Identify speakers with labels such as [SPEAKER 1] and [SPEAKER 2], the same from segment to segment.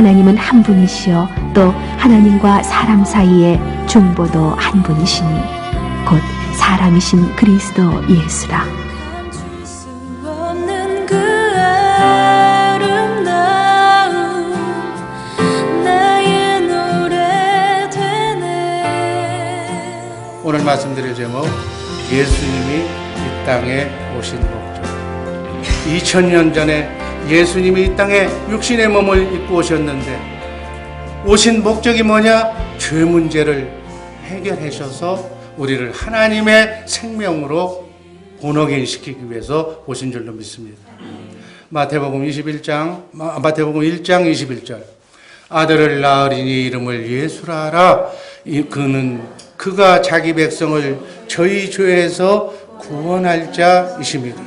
[SPEAKER 1] 하나님은 한 분이시요 또 하나님과 사람 사이의 중보도 한 분이시니 곧 사람이신 그리스도 예수라.
[SPEAKER 2] 감출 수 없는 그 아름다움 나의 노래 되네.
[SPEAKER 3] 오늘 말씀드릴 제목, 예수님이 이 땅에 오신 목적. 2000년 전에 예수님이 이 땅에 육신의 몸을 입고 오셨는데 오신 목적이 뭐냐? 죄 문제를 해결하셔서 우리를 하나님의 생명으로 본어게인시키기 위해서 오신 줄로 믿습니다. 마태복음 1장 21절. 아들을 낳으리니 이름을 예수라 하라. 그가 자기 백성을 저희 죄에서 구원할 자이십니다.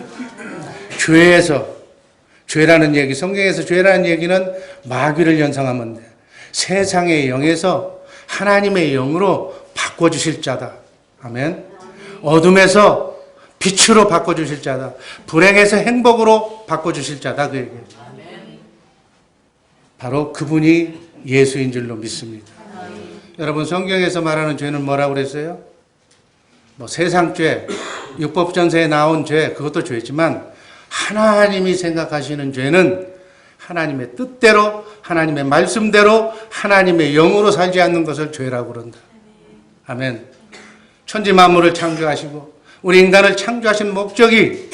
[SPEAKER 3] 죄라는 얘기, 성경에서 죄라는 얘기는 마귀를 연상하면 돼. 세상의 영에서 하나님의 영으로 바꿔주실 자다. 아멘. 어둠에서 빛으로 바꿔주실 자다. 불행에서 행복으로 바꿔주실 자다. 그 얘기예요. 바로 그분이 예수인 줄로 믿습니다. 여러분, 성경에서 말하는 죄는 뭐라고 그랬어요? 뭐 세상죄, 율법전세에 나온 죄, 그것도 죄지만 하나님이 생각하시는 죄는 하나님의 뜻대로, 하나님의 말씀대로, 하나님의 영으로 살지 않는 것을 죄라고 그런다. 아멘. 천지 만물을 창조하시고 우리 인간을 창조하신 목적이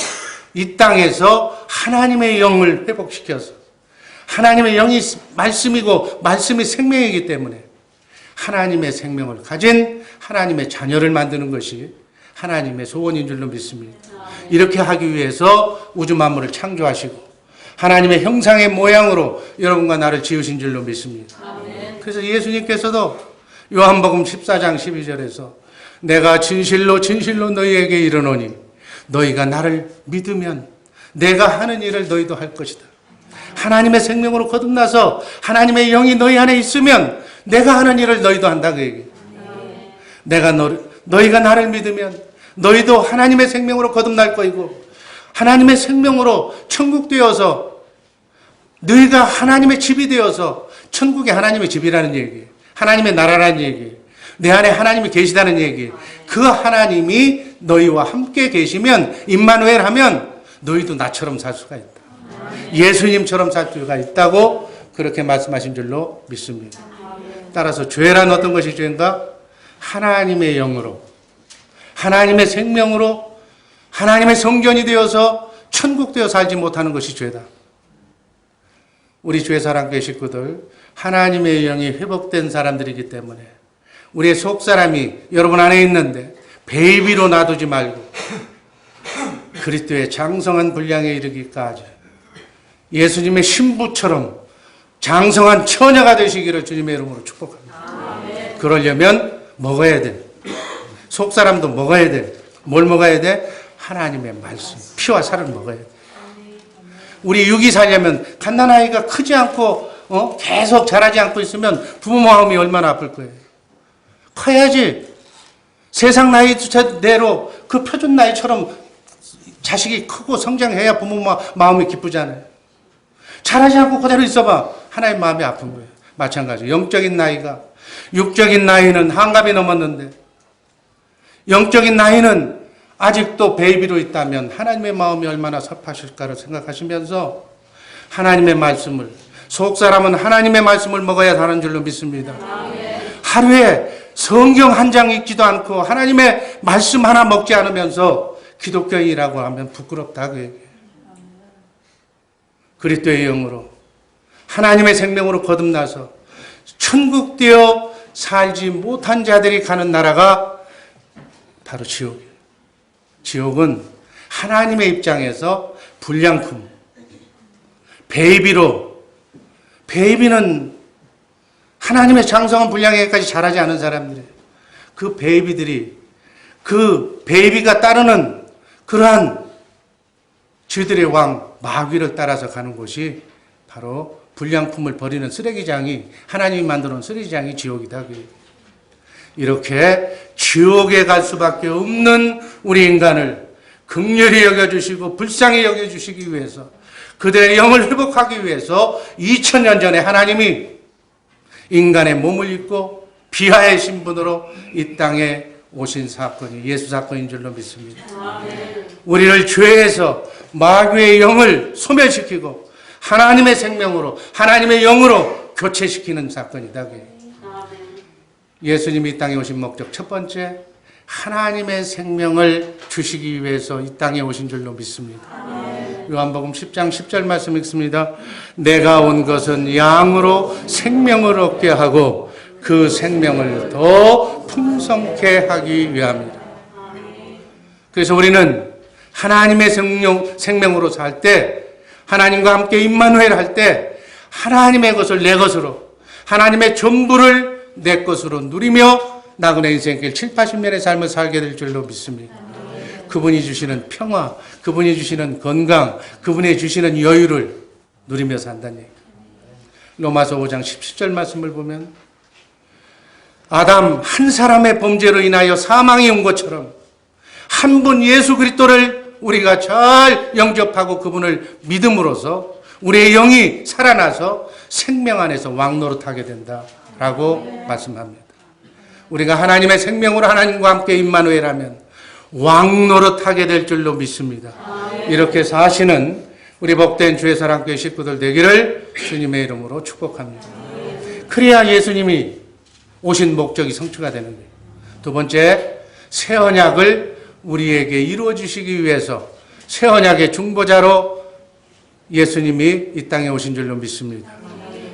[SPEAKER 3] 이 땅에서 하나님의 영을 회복시켜서, 하나님의 영이 말씀이고 말씀이 생명이기 때문에 하나님의 생명을 가진 하나님의 자녀를 만드는 것이 하나님의 소원인 줄로 믿습니다. 이렇게 하기 위해서 우주 만물을 창조하시고 하나님의 형상의 모양으로 여러분과 나를 지으신 줄로 믿습니다. 그래서 예수님께서도 요한복음 14장 12절에서 내가 진실로 진실로 너희에게 이르노니 너희가 나를 믿으면 내가 하는 일을 너희도 할 것이다. 하나님의 생명으로 거듭나서 하나님의 영이 너희 안에 있으면 내가 하는 일을 너희도 한다 그 얘기예요. 너희가 나를 믿으면 너희도 하나님의 생명으로 거듭날 거이고 하나님의 생명으로 천국 되어서 너희가 하나님의 집이 되어서 천국이 하나님의 집이라는 얘기예요. 하나님의 나라라는 얘기예요. 내 안에 하나님이 계시다는 얘기예요. 그 하나님이 너희와 함께 계시면 임마누엘 하면 너희도 나처럼 살 수가 있다. 예수님처럼 살 수가 있다고 그렇게 말씀하신 줄로 믿습니다. 따라서 죄란 어떤 것이 죄인가? 하나님의 영으로, 하나님의 생명으로, 하나님의 성전이 되어서 천국 되어 살지 못하는 것이 죄다. 우리 죄사랑교회 식구들, 하나님의 영이 회복된 사람들이기 때문에 우리의 속사람이 여러분 안에 있는데 베이비로 놔두지 말고 그리스도의 장성한 분량에 이르기까지 예수님의 신부처럼 장성한 처녀가 되시기를 주님의 이름으로 축복합니다. 그러려면 먹어야 돼. 속사람도 먹어야 돼. 뭘 먹어야 돼? 하나님의 말씀, 피와 살을 먹어야 돼. 우리 육이 살려면 갓난아이가 크지 않고 계속 자라지 않고 있으면 부모 마음이 얼마나 아플 거예요. 커야지. 세상 나이대로 그 표준 나이처럼 자식이 크고 성장해야 부모 마음이 기쁘잖아요. 자라지 않고 그대로 있어봐. 하나님 마음이 아픈 거예요. 마찬가지. 영적인 나이가, 육적인 나이는 한갑이 넘었는데 영적인 나이는 아직도 베이비로 있다면 하나님의 마음이 얼마나 섭하실까를 생각하시면서 하나님의 말씀을, 속사람은 하나님의 말씀을 먹어야 사는 줄로 믿습니다. 하루에 성경 한 장 읽지도 않고 하나님의 말씀 하나 먹지 않으면서 기독교인이라고 하면 부끄럽다 그 얘기예요. 그리스도의 영으로 하나님의 생명으로 거듭나서 천국 되어 살지 못한 자들이 가는 나라가 바로 지옥이에요. 지옥은 하나님의 입장에서 불량품, 베이비는 하나님의 장성한 분량에까지 자라지 않은 사람들이에요. 그 베이비가 따르는 그러한 쥐들의 왕 마귀를 따라서 가는 곳이 바로 불량품을 버리는 쓰레기장이, 하나님이 만들어놓은 쓰레기장이 지옥이다. 이렇게 지옥에 갈 수밖에 없는 우리 인간을 긍휼히 여겨주시고 불쌍히 여겨주시기 위해서, 그들의 영을 회복하기 위해서 2000년 전에 하나님이 인간의 몸을 입고 비하의 신분으로 이 땅에 오신 사건이 예수 사건인 줄로 믿습니다. 우리를 죄에서 마귀의 영을 소멸시키고 하나님의 생명으로 하나님의 영으로 교체시키는 사건이다. 예수님이 이 땅에 오신 목적 첫 번째, 하나님의 생명을 주시기 위해서 이 땅에 오신 줄로 믿습니다. 요한복음 10장 10절 말씀 읽습니다. 내가 온 것은 양으로 생명을 얻게 하고 그 생명을 더 풍성케 하기 위함이다. 그래서 우리는 하나님의 생명으로 살 때, 하나님과 함께 임마누엘 할 때 하나님의 것을 내 것으로, 하나님의 전부를 내 것으로 누리며 나그네 인생길 7, 80년의 삶을 살게 될 줄로 믿습니다. 그분이 주시는 평화, 그분이 주시는 건강, 그분이 주시는 여유를 누리며 산다는 얘기. 로마서 5장 17절 말씀을 보면 아담 한 사람의 범죄로 인하여 사망이 온 것처럼 한 분 예수 그리스도를 우리가 잘 영접하고 그분을 믿음으로써 우리의 영이 살아나서 생명 안에서 왕노릇하게 된다라고 말씀합니다. 우리가 하나님의 생명으로 하나님과 함께 임마누엘하면 왕노릇하게 될 줄로 믿습니다. 이렇게 사시는 우리 복된 주의 사랑교회 식구들 되기를 주님의 이름으로 축복합니다. 그래야 예수님이 오신 목적이 성취가 되는 거예요. 두 번째, 새 언약을 우리에게 이루어 주시기 위해서 새 언약의 중보자로 예수님이 이 땅에 오신 줄로 믿습니다.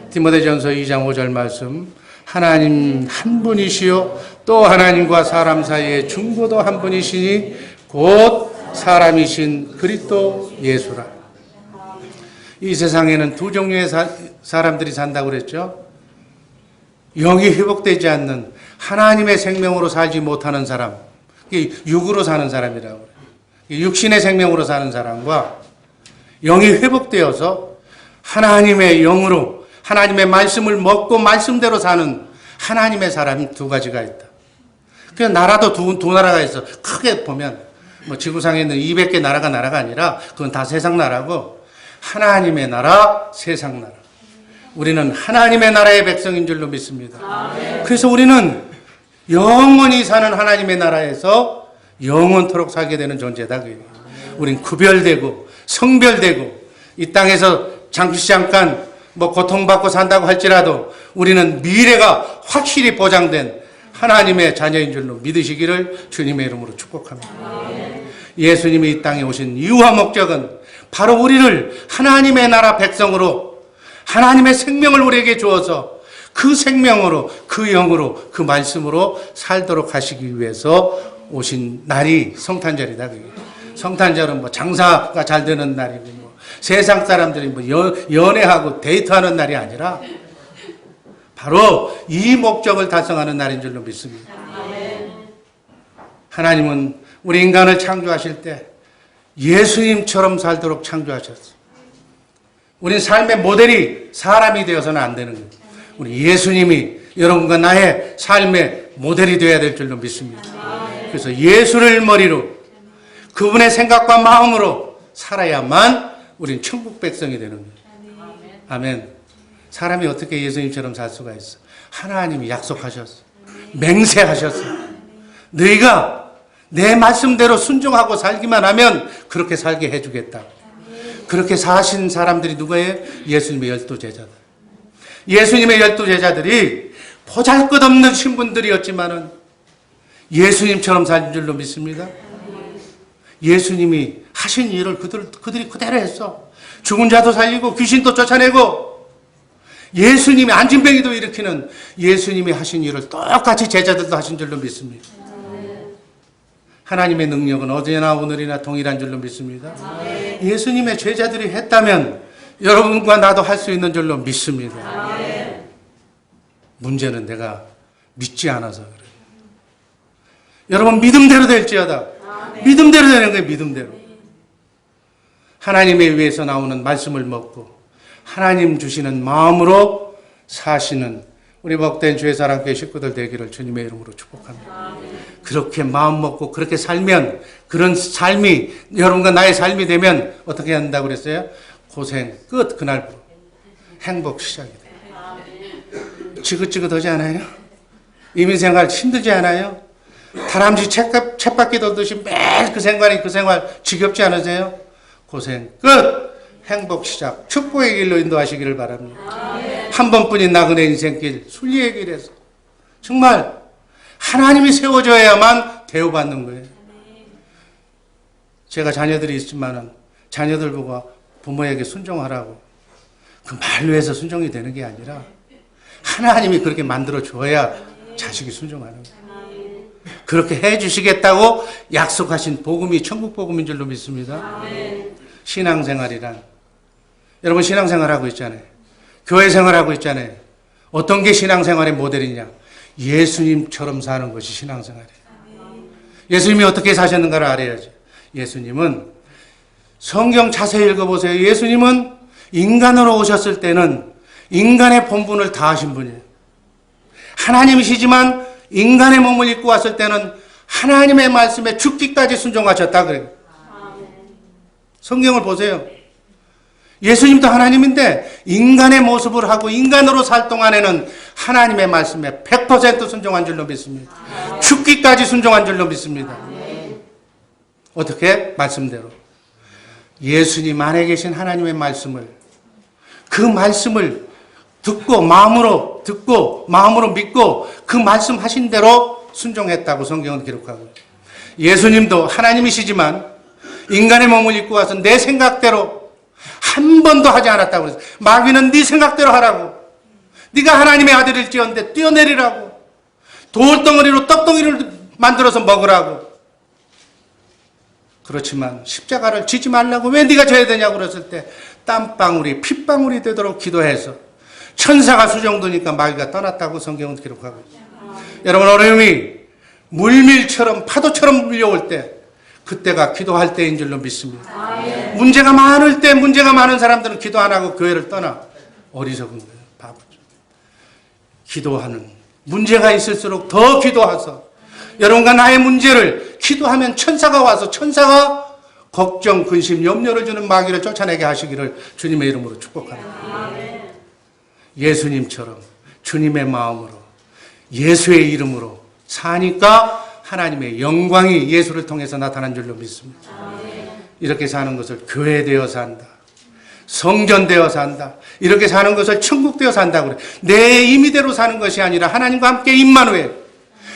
[SPEAKER 3] 디모데전서 2장 5절 말씀, 하나님 한 분이시요 또 하나님과 사람 사이의 중보도 한 분이시니 곧 사람이신 그리스도 예수라. 이 세상에는 두 종류의 사람들이 산다고 그랬죠. 영이 회복되지 않는 하나님의 생명으로 살지 못하는 사람, 육으로 사는 사람이라고 그래요. 육신의 생명으로 사는 사람과 영이 회복되어서 하나님의 영으로 하나님의 말씀을 먹고 말씀대로 사는 하나님의 사람이 두 가지가 있다. 그 나라도 두 나라가 있어. 크게 보면 뭐 지구상에 있는 200개 나라가 아니라 그건 다 세상 나라고, 하나님의 나라, 세상 나라. 우리는 하나님의 나라의 백성인 줄로 믿습니다. 그래서 우리는 영원히 사는 하나님의 나라에서 영원토록 살게 되는 존재다. 우린 구별되고 성별되고 이 땅에서 잠깐 뭐 고통받고 산다고 할지라도 우리는 미래가 확실히 보장된 하나님의 자녀인 줄로 믿으시기를 주님의 이름으로 축복합니다. 예수님이 이 땅에 오신 이유와 목적은 바로 우리를 하나님의 나라 백성으로 하나님의 생명을 우리에게 주어서 그 생명으로, 그 영으로, 그 말씀으로 살도록 하시기 위해서 오신 날이 성탄절이다. 성탄절은 뭐 장사가 잘 되는 날이고 뭐 세상 사람들이 뭐 연애하고 데이트하는 날이 아니라 바로 이 목적을 달성하는 날인 줄로 믿습니다. 하나님은 우리 인간을 창조하실 때 예수님처럼 살도록 창조하셨어요. 우린 삶의 모델이 사람이 되어서는 안 되는 거예요. 우리 예수님이 여러분과 나의 삶의 모델이 되어야 될 줄로 믿습니다. 그래서 예수를 머리로 그분의 생각과 마음으로 살아야만 우린 천국 백성이 되는 거예요. 아멘. 사람이 어떻게 예수님처럼 살 수가 있어? 하나님이 약속하셨어. 맹세하셨어. 너희가 내 말씀대로 순종하고 살기만 하면 그렇게 살게 해주겠다. 그렇게 사신 사람들이 누구예요? 예수님의 12제자들. 예수님의 12제자들이 보잘것없는 신분들이었지만은 예수님처럼 살 줄로 믿습니다. 예수님이 하신 일을 그들이 그대로 했어. 죽은 자도 살리고 귀신도 쫓아내고 예수님이 안진뱅이도 일으키는 예수님이 하신 일을 똑같이 제자들도 하신 줄로 믿습니다. 하나님의 능력은 어제나 오늘이나 동일한 줄로 믿습니다. 예수님의 제자들이 했다면 여러분과 나도 할 수 있는 줄로 믿습니다. 문제는 내가 믿지 않아서 그래요. 여러분 믿음대로 될지어다. 믿음대로 되는 거예요. 믿음대로. 하나님에 의해서 나오는 말씀을 먹고 하나님 주시는 마음으로 사시는 우리 복된 주의 사랑교회 식구들 되기를 주님의 이름으로 축복합니다. 그렇게 마음 먹고 그렇게 살면 그런 삶이 여러분과 나의 삶이 되면 어떻게 한다고 그랬어요? 고생 끝 그날부로 행복 시작이 돼요. 지긋지긋하지 않아요? 이민생활 힘들지 않아요? 다람쥐 쳇바퀴 돌듯이 매일 그 생활 지겹지 않으세요? 고생 끝! 행복 시작, 축복의 길로 인도하시기를 바랍니다. 한 번뿐인 나그네 인생길, 순리의 길에서 정말 하나님이 세워줘야만 대우받는 거예요. 제가 자녀들이 있지만은 자녀들 보고 부모에게 순종하라고 그 말로 해서 순종이 되는 게 아니라 하나님이 그렇게 만들어 줘야 자식이 순종하는 거예요. 그렇게 해 주시겠다고 약속하신 복음이 천국 복음인 줄로 믿습니다. 신앙생활이란, 여러분 신앙생활하고 있잖아요. 교회 생활하고 있잖아요. 어떤 게 신앙생활의 모델이냐? 예수님처럼 사는 것이 신앙생활이에요. 예수님이 어떻게 사셨는가를 알아야지. 예수님은 성경 자세히 읽어보세요. 예수님은 인간으로 오셨을 때는 인간의 본분을 다하신 분이에요. 하나님이시지만 인간의 몸을 입고 왔을 때는 하나님의 말씀에 죽기까지 순종하셨다 그래요. 성경을 보세요. 예수님도 하나님인데 인간의 모습을 하고 인간으로 살 동안에는 하나님의 말씀에 100% 순종한 줄로 믿습니다. 죽기까지 순종한 줄로 믿습니다. 어떻게? 말씀대로. 예수님 안에 계신 하나님의 말씀을, 그 말씀을 듣고 마음으로 믿고 그 말씀하신 대로 순종했다고 성경은 기록하고, 예수님도 하나님이시지만 인간의 몸을 입고 와서 내 생각대로 한 번도 하지 않았다고 그랬어요. 마귀는 네 생각대로 하라고, 네가 하나님의 아들일지언데 뛰어내리라고, 돌덩어리로 떡덩이를 만들어서 먹으라고. 그렇지만 십자가를 지지 말라고, 왜 네가 져야 되냐고 그랬을 때 땀방울이 핏방울이 되도록 기도해서 천사가 수정되니까 마귀가 떠났다고 성경은 기록하고 있어요. 여러분, 어려움이 물밀처럼 파도처럼 밀려올 때, 그때가 기도할 때인 줄로 믿습니다. 문제가 많을 때, 문제가 많은 사람들은 기도 안 하고 교회를 떠나. 어리석은 거예요. 바보죠. 기도하는, 문제가 있을수록 더 기도하서 여러분과 나의 문제를 기도하면 천사가 와서 천사가 걱정, 근심, 염려를 주는 마귀를 쫓아내게 하시기를 주님의 이름으로 축복합니다. 예수님처럼 주님의 마음으로 예수의 이름으로 사니까 하나님의 영광이 예수를 통해서 나타난 줄로 믿습니다. 이렇게 사는 것을 교회되어 산다, 성전되어 산다, 이렇게 사는 것을 천국되어 산다고 그래. 내 임의대로 사는 것이 아니라 하나님과 함께 임마누엘,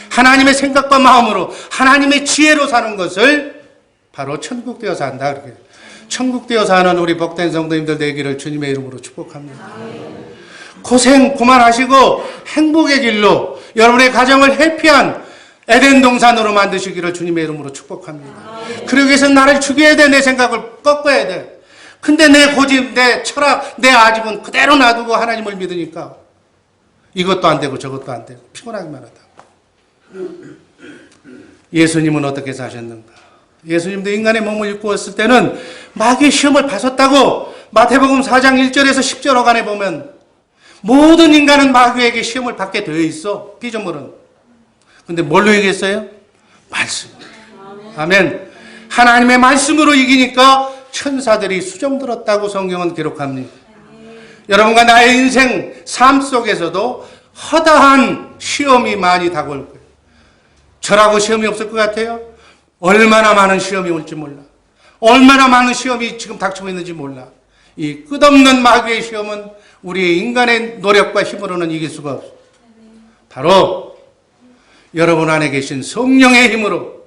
[SPEAKER 3] 하나님의 생각과 마음으로 하나님의 지혜로 사는 것을 바로 천국되어 산다. 그렇게 천국되어 사는 우리 복된 성도님들 되기를 주님의 이름으로 축복합니다. 고생 그만하시고 행복의 길로 여러분의 가정을 해피한 에덴 동산으로 만드시기를 주님의 이름으로 축복합니다. 그러기 위해서 나를 죽여야 돼. 내 생각을 꺾어야 돼. 근데 내 고집, 내 철학, 내 아집은 그대로 놔두고 하나님을 믿으니까 이것도 안 되고 저것도 안 되고 피곤하기만 하다. 예수님은 어떻게 사셨는가? 예수님도 인간의 몸을 입고 왔을 때는 마귀의 시험을 받았다고 마태복음 4장 1절에서 10절 어간에 보면 모든 인간은 마귀에게 시험을 받게 되어 있어. 피조물은. 근데 뭘로 이겼어요? 말씀. 아멘. 하나님의 말씀으로 이기니까 천사들이 수종 들었다고 성경은 기록합니다. 여러분과 나의 인생 삶 속에서도 허다한 시험이 많이 다가올 거예요. 저라고 시험이 없을 것 같아요? 얼마나 많은 시험이 올지 몰라. 얼마나 많은 시험이 지금 닥치고 있는지 몰라. 이 끝없는 마귀의 시험은 우리 인간의 노력과 힘으로는 이길 수가 없어. 바로 여러분 안에 계신 성령의 힘으로,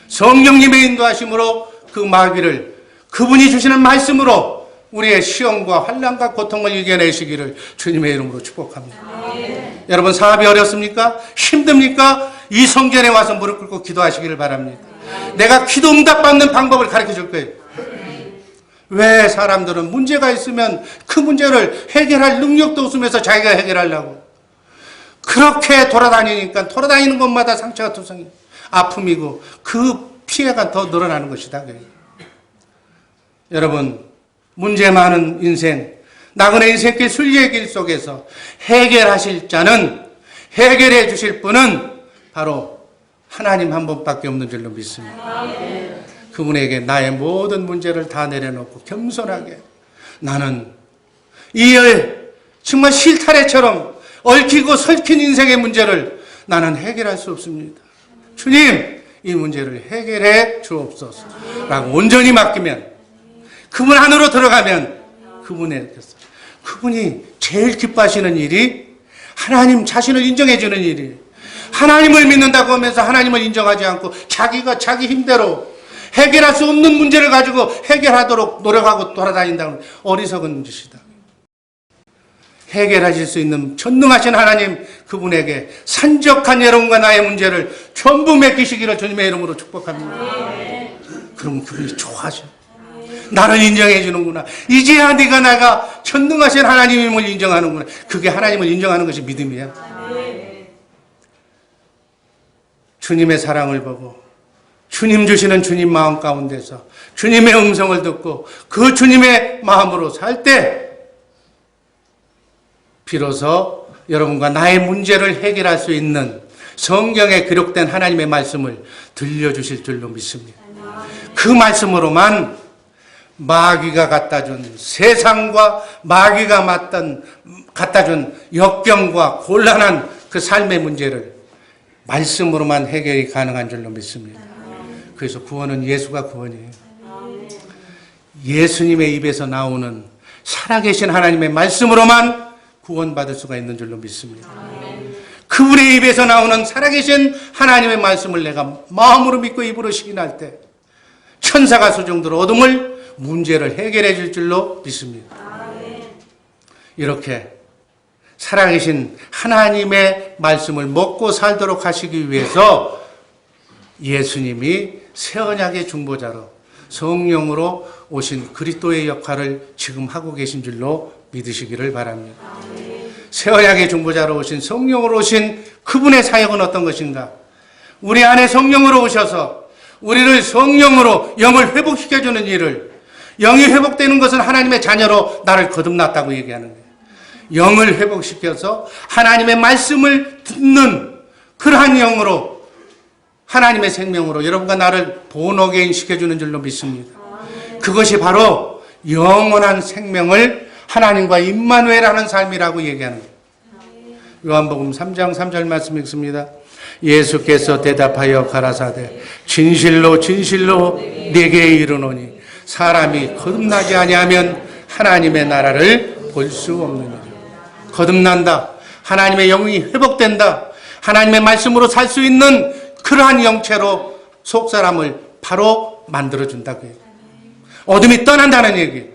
[SPEAKER 3] 성령님의 인도하심으로 그 마귀를 그분이 주시는 말씀으로 우리의 시험과 환난과 고통을 이겨내시기를 주님의 이름으로 축복합니다. 여러분 사업이 어렵습니까? 힘듭니까? 이 성전에 와서 무릎 꿇고 기도하시기를 바랍니다. 내가 기도 응답받는 방법을 가르쳐 줄 거예요. 왜 사람들은 문제가 있으면 그 문제를 해결할 능력도 없으면서 자기가 해결하려고 그렇게 돌아다니니까 돌아다니는 곳마다 상처가 투성이 아픔이고 그 피해가 더 늘어나는 것이다. 여러분, 문제 많은 인생, 나그네 인생길 순리의 길 속에서 해결하실 자는, 해결해 주실 분은 바로 하나님 한 분밖에 없는 줄로 믿습니다. 그분에게 나의 모든 문제를 다 내려놓고 겸손하게 나는 이 정말 실타래처럼 얽히고 설킨 인생의 문제를 나는 해결할 수 없습니다. 주님, 이 문제를 해결해 주옵소서 라고 온전히 맡기면, 그분 안으로 들어가면 그분이 제일 기뻐하시는 일이 하나님 자신을 인정해 주는 일이에요. 하나님을 믿는다고 하면서 하나님을 인정하지 않고 자기가 자기 힘대로 해결할 수 없는 문제를 가지고 해결하도록 노력하고 돌아다닌다는 어리석은 짓이다. 해결하실 수 있는 전능하신 하나님, 그분에게 산적한 여러분과 나의 문제를 전부 맡기시기를 주님의 이름으로 축복합니다. 그럼 그분이 좋아하셔. 나를 인정해 주는구나. 이제야 네가 내가 전능하신 하나님임을 인정하는구나. 그게 하나님을 인정하는 것이 믿음이야. 주님의 사랑을 보고 주님 주시는 주님 마음 가운데서 주님의 음성을 듣고 그 주님의 마음으로 살 때 비로소 여러분과 나의 문제를 해결할 수 있는 성경에 기록된 하나님의 말씀을 들려주실 줄로 믿습니다. 그 말씀으로만 마귀가 갖다준 세상과 마귀가 갖다준 역경과 곤란한 그 삶의 문제를 말씀으로만 해결이 가능한 줄로 믿습니다. 그래서 구원은 예수가 구원이에요. 예수님의 입에서 나오는 살아계신 하나님의 말씀으로만 구원받을 수가 있는 줄로 믿습니다. 그분의 입에서 나오는 살아계신 하나님의 말씀을 내가 마음으로 믿고 입으로 시인할 때 천사가 수정들어 어둠을 문제를 해결해 줄 줄로 믿습니다. 이렇게 살아계신 하나님의 말씀을 먹고 살도록 하시기 위해서 예수님이 새 언약의 중보자로 성령으로 오신 그리스도의 역할을 지금 하고 계신 줄로 믿으시기를 바랍니다. 새 언약의 중보자로 오신 성령으로 오신 그분의 사역은 어떤 것인가? 우리 안에 성령으로 오셔서 우리를 성령으로 영을 회복시켜주는 일을, 영이 회복되는 것은 하나님의 자녀로 나를 거듭났다고 얘기하는 거예요. 영을 회복시켜서 하나님의 말씀을 듣는 그러한 영으로 하나님의 생명으로 여러분과 나를 본어게인 시켜주는 줄로 믿습니다. 그것이 바로 영원한 생명을 하나님과 임마누엘하는 삶이라고 얘기하는 거예요. 요한복음 3장 3절 말씀 읽습니다. 예수께서 대답하여 가라사대 진실로 진실로 네게 이르노니 사람이 거듭나지 아니하면 하나님의 나라를 볼 수 없느니라. 거듭난다. 하나님의 영이 회복된다. 하나님의 말씀으로 살 수 있는 그러한 영체로 속사람을 바로 만들어준다고 해요. 어둠이 떠난다는 얘기.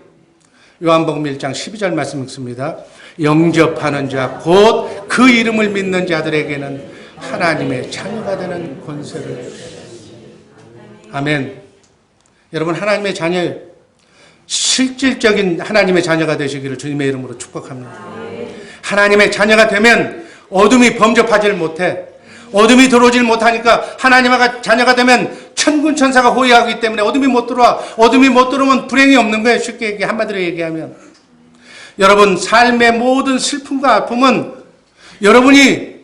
[SPEAKER 3] 요한복음 1장 12절 말씀 읽습니다. 영접하는 자 곧 그 이름을 믿는 자들에게는 하나님의 자녀가 되는 권세를. 아멘. 여러분 하나님의 자녀, 실질적인 하나님의 자녀가 되시기를 주님의 이름으로 축복합니다. 하나님의 자녀가 되면 어둠이 범접하지를 못해. 어둠이 들어오질 못하니까 하나님의 자녀가 되면 천군 천사가 호위하기 때문에 어둠이 못 들어와. 어둠이 못 들어오면 불행이 없는 거예요. 쉽게 한마디로 얘기하면. 여러분 삶의 모든 슬픔과 아픔은 여러분이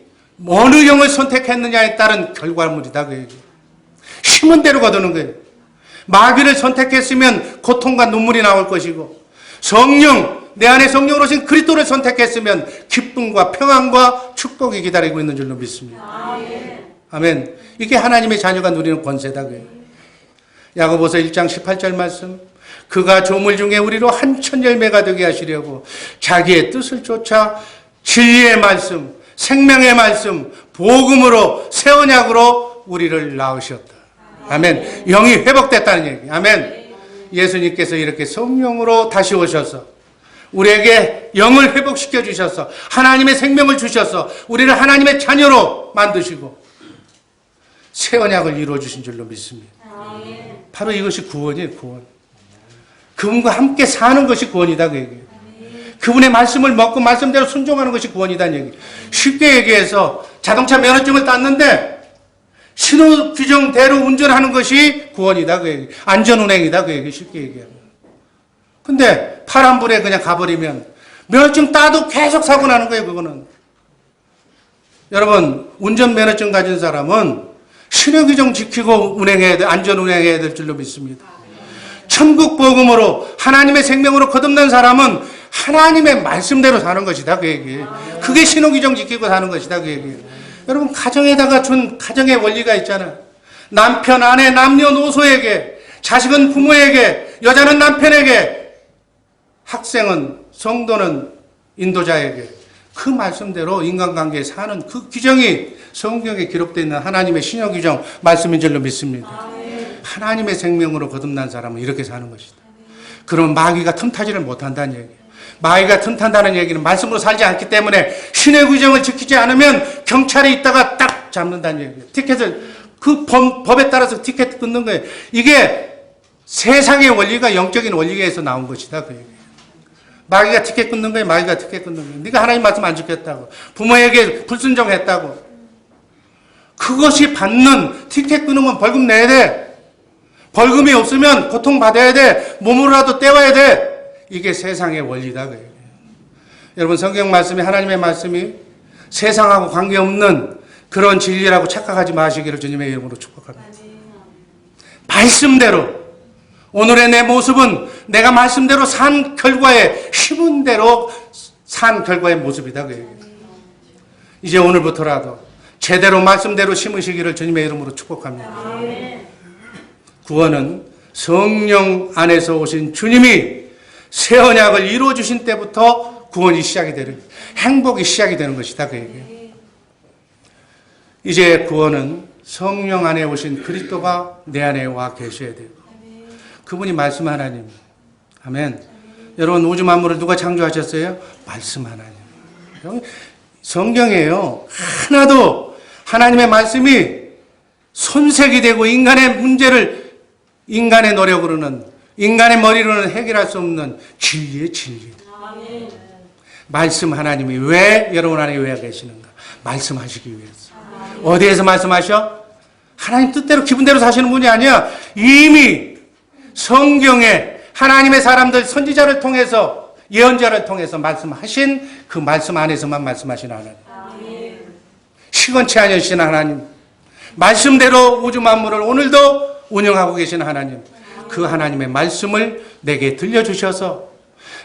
[SPEAKER 3] 어느 영을 선택했느냐에 따른 결과물이다. 그 얘기. 힘은 대로 거두는 거예요. 마귀를 선택했으면 고통과 눈물이 나올 것이고, 성령, 내 안에 성령으로 오신 그리스도를 선택했으면 기쁨과 평안과 축복이 기다리고 있는 줄로 믿습니다. 아멘. 이게 하나님의 자녀가 누리는 권세다. 야고보서 1장 18절 말씀. 그가 조물 중에 우리로 한천 열매가 되게 하시려고 자기의 뜻을 쫓아 진리의 말씀, 생명의 말씀, 복음으로 새 언약으로 우리를 낳으셨다. 아멘. 영이 회복됐다는 얘기. 아멘. 예수님께서 이렇게 성령으로 다시 오셔서 우리에게 영을 회복시켜 주셔서 하나님의 생명을 주셔서 우리를 하나님의 자녀로 만드시고 새 언약을 이루어 주신 줄로 믿습니다. 바로 이것이 구원이에요. 구원. 그분과 함께 사는 것이 구원이다 그 얘기예요. 그분의 말씀을 먹고 말씀대로 순종하는 것이 구원이다는 얘기. 쉽게 얘기해서 자동차 면허증을 땄는데 신호 규정대로 운전하는 것이 구원이다 그 얘기. 안전운행이다 그 얘기. 쉽게 얘기하면. 근데 파란불에 그냥 가버리면 면허증 따도 계속 사고 나는 거예요. 그거는. 여러분 운전면허증 가진 사람은 신호 규정 지키고 운행해야 돼. 안전운행해야 될 줄로 믿습니다. 천국 복음으로 하나님의 생명으로 거듭난 사람은 하나님의 말씀대로 사는 것이다 그 얘기예요. 그게 신호규정 지키고 사는 것이다 그 얘기예요. 여러분 가정에다가 준 가정의 원리가 있잖아요. 남편, 아내, 남녀노소에게, 자식은 부모에게, 여자는 남편에게, 학생은, 성도는 인도자에게 그 말씀대로 인간관계에 사는 그 규정이 성경에 기록되어 있는 하나님의 신호규정 말씀인 줄로 믿습니다. 하나님의 생명으로 거듭난 사람은 이렇게 사는 것이다. 그러면 마귀가 틈타지를 못한다는 얘기예요. 마귀가 틈탄다는 얘기는 말씀으로 살지 않기 때문에 신의 규정을 지키지 않으면 경찰에 있다가 딱 잡는다는 얘기예요. 티켓을 그 법에 따라서 티켓 끊는 거예요. 이게 세상의 원리가 영적인 원리에서 나온 것이다 그 얘기예요. 마귀가 티켓 끊는 거예요. 마귀가 티켓 끊는 거예요. 네가 하나님 말씀 안 지켰다고, 부모에게 불순종했다고, 그것이 받는 티켓 끊으면 벌금 내야 돼. 벌금이 없으면 고통받아야 돼. 몸으로라도 때워야 돼. 이게 세상의 원리다 그 얘기예요. 여러분 성경 말씀이, 하나님의 말씀이 세상하고 관계없는 그런 진리라고 착각하지 마시기를 주님의 이름으로 축복합니다. 말씀대로, 오늘의 내 모습은 내가 말씀대로 산 결과에, 심은 대로 산 결과의 모습이다 그 얘기예요. 이제 오늘부터라도 제대로 말씀대로 심으시기를 주님의 이름으로 축복합니다. 구원은 성령 안에서 오신 주님이 새 언약을 이루어주신 때부터 구원이 시작이 되는, 행복이 시작이 되는 것이다 그 얘기예요. 이제 구원은 성령 안에 오신 그리스도가 내 안에 와 계셔야 되고, 그분이 말씀 하나님. 아멘. 여러분 우주 만물을 누가 창조하셨어요? 말씀 하나님. 성경이에요. 하나도 하나님의 말씀이 손색이 되고 인간의 문제를 인간의 노력으로는, 인간의 머리로는 해결할 수 없는 진리의 진리. 말씀 하나님이 왜 여러분 안에 왜 계시는가? 말씀하시기 위해서. 어디에서 말씀하셔? 하나님 뜻대로 기분대로 사시는 분이 아니야. 이미 성경에 하나님의 사람들, 선지자를 통해서, 예언자를 통해서 말씀하신 그 말씀 안에서만 말씀하시는 하나님. 시건치 않으신 하나님. 말씀대로 우주 만물을 오늘도 운영하고 계신 하나님. 그 하나님의 말씀을 내게 들려주셔서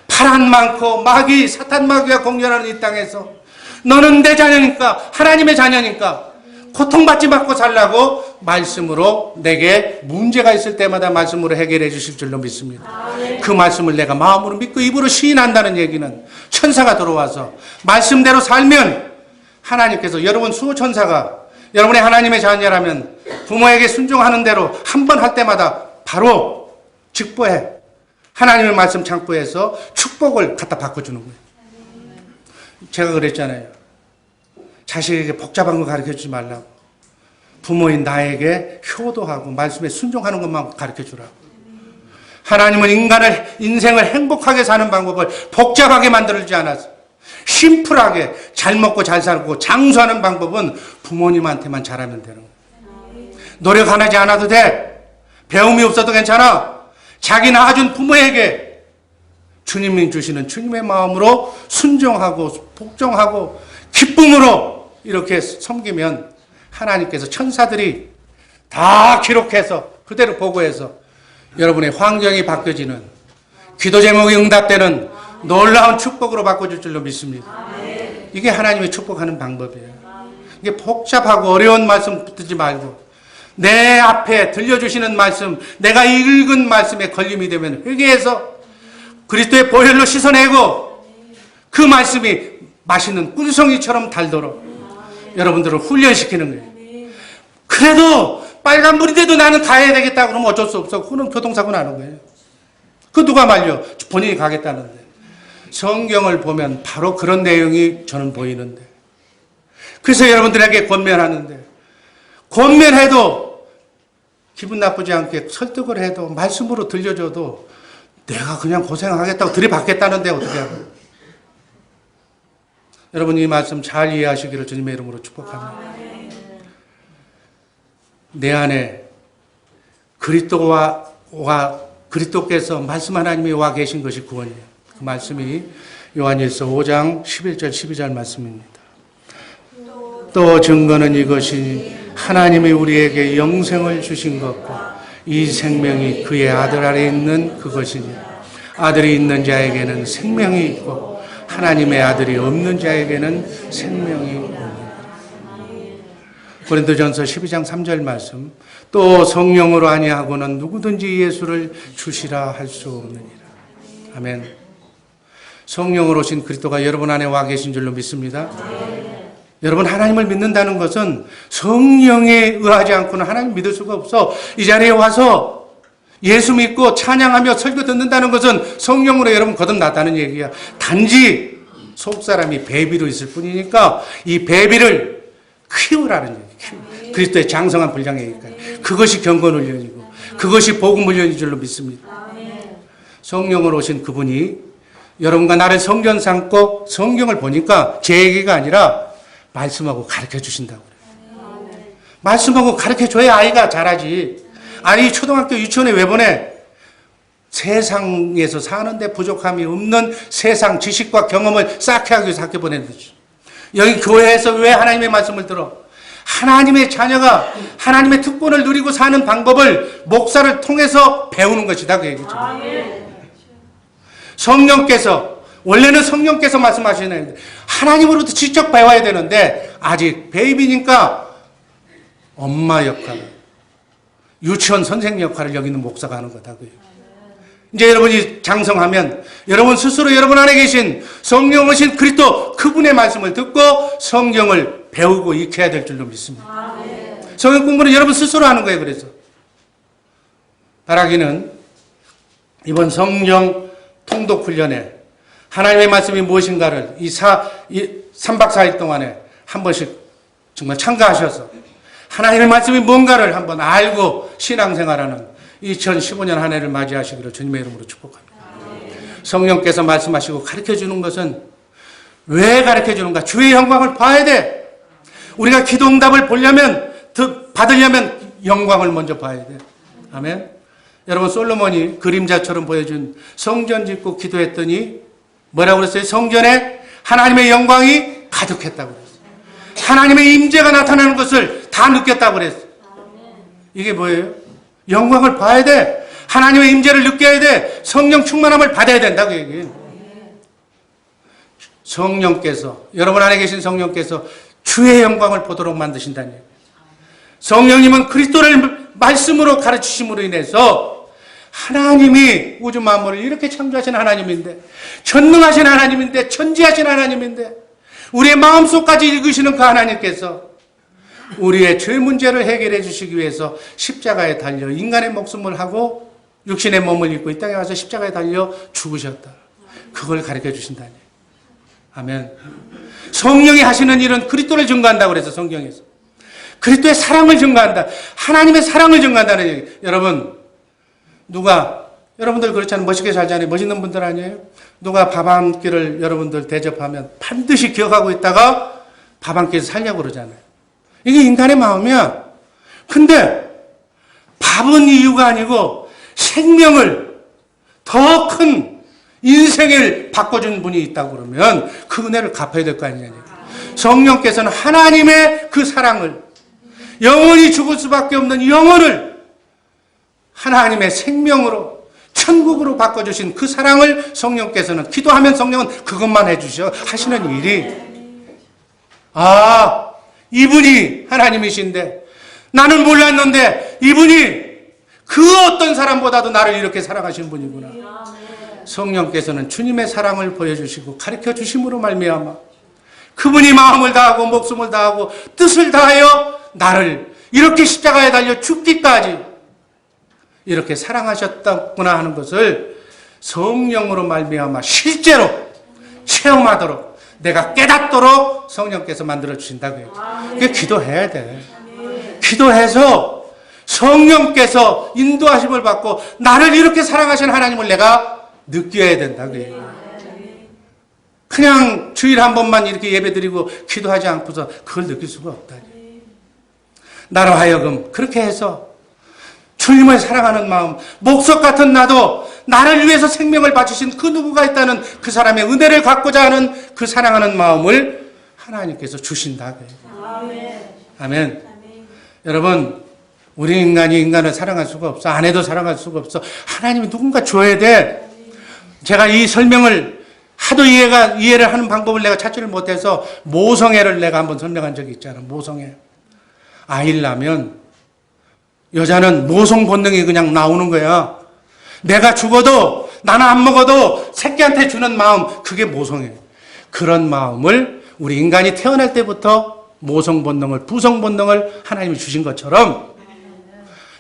[SPEAKER 3] 파란 많고 마귀, 사탄 마귀가 공존하는 이 땅에서 너는 내 자녀니까, 하나님의 자녀니까 고통받지 말고 살라고 말씀으로 내게 문제가 있을 때마다 말씀으로 해결해 주실 줄로 믿습니다. 그 말씀을 내가 마음으로 믿고 입으로 시인한다는 얘기는 천사가 들어와서 말씀대로 살면 하나님께서, 여러분 수호천사가 여러분의 하나님의 자녀라면 부모에게 순종하는 대로 한 번 할 때마다 바로 직보해, 하나님의 말씀 창고에서 축복을 갖다 바꿔주는 거예요. 제가 그랬잖아요. 자식에게 복잡한 거 가르쳐주지 말라고. 부모인 나에게 효도하고 말씀에 순종하는 것만 가르쳐주라고. 하나님은 인생을 행복하게 사는 방법을 복잡하게 만들지 않았어요. 심플하게 잘 먹고 잘 살고 장수하는 방법은 부모님한테만 잘하면 되는 거예요. 노력 안 하지 않아도 돼. 배움이 없어도 괜찮아. 자기 낳아준 부모에게 주님이 주시는 주님의 마음으로 순종하고 복종하고 기쁨으로 이렇게 섬기면 하나님께서 천사들이 다 기록해서 그대로 보고해서 여러분의 환경이 바뀌어지는, 기도 제목이 응답되는 놀라운 축복으로 바꿔줄 줄로 믿습니다. 이게 하나님의 축복하는 방법이에요. 이게 복잡하고 어려운 말씀 붙들지 말고 내 앞에 들려주시는 말씀, 내가 읽은 말씀에 걸림이 되면 회개해서 그리스도의 보혈로 씻어내고 그 말씀이 맛있는 꿀송이처럼 달도록 여러분들을 훈련시키는 거예요. 그래도 빨간불이 돼도 나는 가야 되겠다 그러면 어쩔 수 없어. 그건 교통사고 나는 거예요. 그 누가 말려? 본인이 가겠다는데. 성경을 보면 바로 그런 내용이 저는 보이는데, 그래서 여러분들에게 권면하는데, 권면해도 기분 나쁘지 않게 설득을 해도 말씀으로 들려줘도 내가 그냥 고생하겠다고 들이받겠다는데 어떻게 하고. 여러분 이 말씀 잘 이해하시기를 주님의 이름으로 축복합니다. 내 안에 그리스도께서 말씀 하나님이 와 계신 것이 구원이에요. 그 말씀이 요한일서 5장 11절 12절 말씀입니다. 또 증거는 이것이 하나님이 우리에게 영생을 주신 것과 이 생명이 그의 아들 안에 있는 그것이니 아들이 있는 자에게는 생명이 있고 하나님의 아들이 없는 자에게는 생명이 없느니라. 고린도전서 12장 3절 말씀. 또 성령으로 아니하고는 누구든지 예수를 주시라 할 수 없느니라. 아멘. 성령으로 오신 그리스도가 여러분 안에 와 계신 줄로 믿습니다. 여러분, 하나님을 믿는다는 것은 성령에 의하지 않고는 하나님 믿을 수가 없어. 이 자리에 와서 예수 믿고 찬양하며 설교 듣는다는 것은 성령으로 여러분 거듭났다는 얘기야. 단지 속사람이 배비로 있을 뿐이니까 이 배비를 키우라는 얘기. 그리스도의 장성한 분량이니까. 그것이 경건훈련이고 그것이 복음훈련인 줄로 믿습니다. 성령으로 오신 그분이 여러분과 나를 성전 삼고 성경을 보니까 제 얘기가 아니라 말씀하고 가르쳐 주신다고 그래요. 말씀하고 가르쳐 줘야 아이가 잘하지. 아니, 초등학교 유치원에 왜 보내? 세상에서 사는데 부족함이 없는 세상 지식과 경험을 쌓게 하기 위해서 학교 보내는 거죠. 여기 교회에서 왜 하나님의 말씀을 들어? 하나님의 자녀가 하나님의 특권을 누리고 사는 방법을 목사를 통해서 배우는 것이다, 그 얘기죠. 성령께서, 원래는 성령께서 말씀하셔야 되는데 하나님으로부터 직접 배워야 되는데 아직 베이비니까 엄마 역할, 유치원 선생 역할을 여기 있는 목사가 하는 거다고요. 이제 여러분이 장성하면 여러분 스스로 여러분 안에 계신 성령 오신 그리스도 그분의 말씀을 듣고 성경을 배우고 익혀야 될 줄로 믿습니다. 성경 공부는 여러분 스스로 하는 거예요. 그래서 바라기는 이번 성령 통독 훈련에 하나님의 말씀이 무엇인가를 이 3박 4일 동안에 한 번씩 정말 참가하셔서 하나님의 말씀이 뭔가를 한번 알고 신앙생활하는 2015년 한 해를 맞이하시기를 주님의 이름으로 축복합니다. 성령께서 말씀하시고 가르쳐주는 것은 왜 가르쳐주는가? 주의 영광을 봐야 돼. 우리가 기도응답을 보려면, 받으려면 영광을 먼저 봐야 돼. 아멘. 여러분, 솔로몬이 그림자처럼 보여준 성전 짓고 기도했더니 뭐라고 그랬어요? 성전에 하나님의 영광이 가득했다고 그랬어요. 하나님의 임재가 나타나는 것을 다 느꼈다고 그랬어요. 이게 뭐예요? 영광을 봐야 돼. 하나님의 임재를 느껴야 돼. 성령 충만함을 받아야 된다고 얘기해요. 성령께서, 여러분 안에 계신 성령께서 주의 영광을 보도록 만드신다는 얘기예요. 성령님은 그리스도를 말씀으로 가르치심으로 인해서 하나님이 우주 만물을 이렇게 창조하신 하나님인데, 전능하신 하나님인데, 천지하신 하나님인데, 우리의 마음속까지 읽으시는 그 하나님께서 우리의 죄 문제를 해결해 주시기 위해서 십자가에 달려 인간의 목숨을 하고 육신의 몸을 입고 이 땅에 와서 십자가에 달려 죽으셨다. 그걸 가르쳐 주신다니. 아멘. 성령이 하시는 일은 그리스도를 증거한다고 그래서 성경에서. 그리스도의 사랑을 증거한다. 하나님의 사랑을 증거한다는 얘기. 여러분, 여러분들 그렇잖아요. 멋있게 살잖아요. 멋있는 분들 아니에요? 누가 밥 한 끼를 여러분들 대접하면 반드시 기억하고 있다가 밥 한 끼를 살려고 그러잖아요. 이게 인간의 마음이야. 근데 밥은 이유가 아니고 생명을, 더 큰 인생을 바꿔준 분이 있다고 그러면 그 은혜를 갚아야 될 거 아니냐. 성령께서는 하나님의 그 사랑을, 영원히 죽을 수밖에 없는 영혼을 하나님의 생명으로, 천국으로 바꿔주신 그 사랑을 성령께서는, 기도하면 성령은 그것만 해주셔. 하시는 일이, 이분이 하나님이신데 나는 몰랐는데 이분이 그 어떤 사람보다도 나를 이렇게 사랑하시는 분이구나. 성령께서는 주님의 사랑을 보여주시고 가르쳐 주심으로 말미암아 그분이 마음을 다하고 목숨을 다하고 뜻을 다하여 나를 이렇게 십자가에 달려 죽기까지 이렇게 사랑하셨다구나 하는 것을 성령으로 말미암아 실제로 체험하도록, 내가 깨닫도록 성령께서 만들어 주신다고 해요. 그게 기도해야 돼. 기도해서 성령께서 인도하심을 받고 나를 이렇게 사랑하시는 하나님을 내가 느껴야 된다고 해요. 그냥 주일 한 번만 이렇게 예배드리고 기도하지 않고서 그걸 느낄 수가 없다. 나로 하여금 그렇게 해서 주님을 사랑하는 마음, 목석 같은 나도 나를 위해서 생명을 바치신 그 누구가 있다는 그 사람의 은혜를 갖고자 하는 그 사랑하는 마음을 하나님께서 주신다고 해요. 아멘. 여러분, 우리 인간이 인간을 사랑할 수가 없어. 아내도 사랑할 수가 없어. 하나님이 누군가 줘야 돼. 제가 이 설명을 하도 이해를 하는 방법을 내가 찾지를 못해서 모성애를 내가 한번 설명한 적이 있잖아. 모성애. 아이를 낳으면 여자는 모성 본능이 그냥 나오는 거야. 내가 죽어도 나는 안 먹어도 새끼한테 주는 마음, 그게 모성애. 그런 마음을 우리 인간이 태어날 때부터 모성 본능을, 부성 본능을 하나님이 주신 것처럼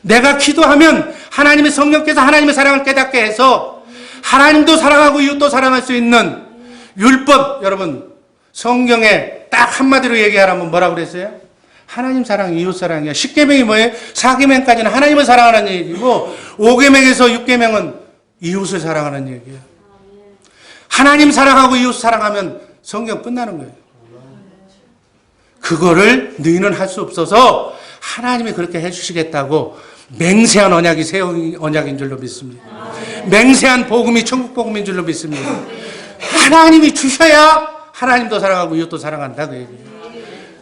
[SPEAKER 3] 내가 기도하면 하나님의 성령께서 하나님의 사랑을 깨닫게 해서 하나님도 사랑하고 이웃도 사랑할 수 있는 율법, 여러분 성경에 딱 한마디로 얘기하라면 뭐라고 그랬어요? 하나님 사랑, 이웃 사랑이야. 10계명이 뭐예요? 4계명까지는 하나님을 사랑하는 얘기고 5계명에서 6계명은 이웃을 사랑하는 얘기예요. 하나님 사랑하고 이웃 사랑하면 성경 끝나는 거예요. 그거를 너희는 할 수 없어서 하나님이 그렇게 해주시겠다고 맹세한 언약이 새 언약인 줄로 믿습니다. 맹세한 복음이 천국 복음인 줄로 믿습니다. 하나님이 주셔야 하나님도 사랑하고 이웃도 사랑한다 그 얘기예요.